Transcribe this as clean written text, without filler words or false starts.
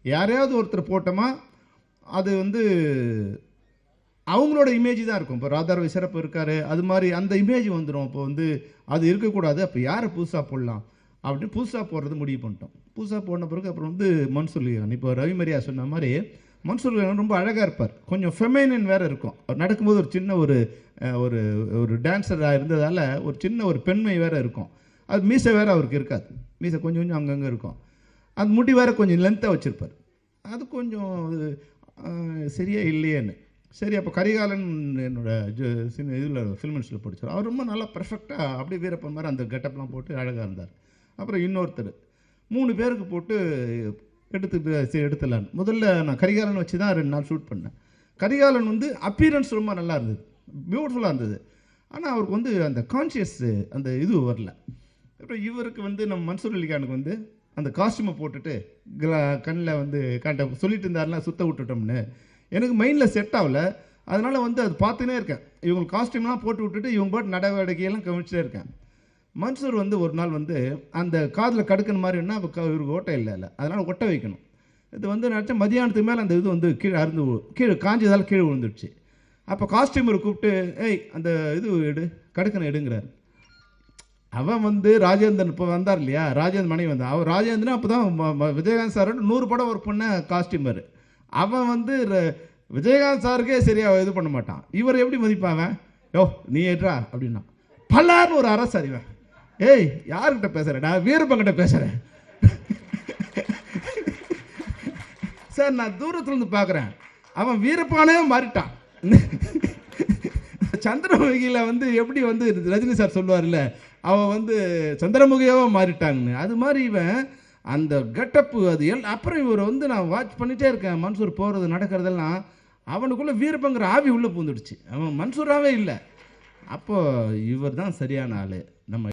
யாரையாவது ஒருத்தர் போட்டோமா அது வந்து அவங்களோட இமேஜ் தான் இருக்கும். இப்போ ராதாரவி சிறப்பு இருக்கார், அது மாதிரி அந்த இமேஜ் வந்துடும். இப்போ வந்து அது இருக்கக்கூடாது. அப்போ யாரை புதுசாக போடலாம் அப்படின்னு புதுசாக போடுறது முடிவு பண்ணிட்டோம். புதுசாக போன பிறகு அப்புறம் வந்து மன்சூர் அலிகான், இப்போ ரவி மரியா சொன்ன மாதிரி மன்சூர் அலிகான் ரொம்ப அழகாக இருப்பார். கொஞ்சம் ஃபெமைனின் வேறு இருக்கும். அவர் நடக்கும்போது ஒரு சின்ன ஒரு ஒரு ஒரு டான்ஸராக இருந்ததால் ஒரு சின்ன ஒரு பெண்மை வேறு இருக்கும். அது மீசை வேறு அவருக்கு இருக்காது. மீசை கொஞ்சம் கொஞ்சம் அங்கங்கே இருக்கும். அது முடி வேறு கொஞ்சம் லென்த்தாக வச்சுருப்பார். அது கொஞ்சம் சரியாக இல்லையேன்னு சரி. அப்போ கரிகாலன் என்னோட இதில் ஃபில்ம் இன்ஸ்டில் படித்தார். அவர் ரொம்ப நல்லா பர்ஃபெக்டாக அப்படியே வீரப்பன் மாதிரி அந்த கெட்டப்லாம் போட்டு அழகாக இருந்தார். அப்புறம் இன்னொருத்தர் 3 பேருக்கு போட்டு எடுத்துடலான்னு முதல்ல நான் கரிகாலன் வச்சு தான் 2 நாள் ஷூட் பண்ணேன். கரிகாலன் வந்து அப்பியரன்ஸ் ரொம்ப நல்லா இருந்தது, பியூட்டிஃபுல்லாக இருந்தது. ஆனால் அவருக்கு வந்து அந்த கான்ஷியஸ் அந்த இது வரல. அப்புறம் இவருக்கு வந்து நம்ம மன்சூர் அலிகானுக்கு வந்து அந்த காஸ்டியூமை போட்டுட்டு கண்ணில் வந்து சொல்லிட்டு இருந்தாருலாம் சுத்த விட்டுட்டோம்னு எனக்கு மைண்டில் செட் ஆகலை. அதனால் வந்து அது பார்த்துனே இருக்கேன். இவங்க காஸ்டியூம்லாம் போட்டு விட்டுட்டு இவங்க போட்டு நடவடிக்கையெல்லாம் கவனிச்சுட்டே இருக்கேன். மன்சூர் வந்து ஒரு நாள் வந்து அந்த காதில் கடுக்கணும் மாதிரி என்ன இவருக்கு ஓட்டை இல்லை, அதனால் ஒட்ட வைக்கணும். இது வந்து நினச்சா மதியானத்துக்கு மேலே அந்த இது வந்து கீழே காஞ்சதால் கீழே விழுந்துடுச்சு. அப்போ காஸ்டியூமரை கூப்பிட்டு அந்த இது கடுக்கனை எடுங்கிறார். அவன் வந்து ராஜேந்திரன் இப்போ வந்தார் இல்லையா, ராஜேந்திரன் மனைவி வந்தான். அவர் ராஜேந்திரன் அப்போ தான் விஜயகாந்த் சாரோட 100 படம் ஒர்க் பண்ண காஸ்டியூமர். அவன் வந்து விஜயகாந்த் சாருக்கே சரியாக இது பண்ண மாட்டான். இவர் எப்படி மதிப்பாவன்? யோ நீ ஏற்றா அப்படின்னா பல்லார்னு ஒரு அரசு அறிவன். யார்கிட்ட பேசுகிறேன்? நான் வீரப்பங்கிட்ட பேசுகிறேன் சார். நான் தூரத்துலேருந்து பார்க்குறேன், அவன் வீரப்பானே மாறிட்டான். சந்திரமுகியில் வந்து எப்படி வந்து ரஜினி சார் சொல்லுவார்ல, அவன் வந்து சந்திரமுகியாகவும் மாறிட்டாங்கன்னு, அது மாதிரி இவன் அந்த கெட்டப்பு அது அப்புறம் இவர் வந்து நான் வாட்ச் பண்ணிகிட்டே இருக்கேன். மன்சூர் போகிறது நடக்கிறதெல்லாம் அவனுக்குள்ளே வீரப்பங்கிற ஆவி உள்ளே பூந்துடுச்சு. அவன் மன்சூராகவே இல்லை. அப்போது இவர் தான் சரியான ஆள்.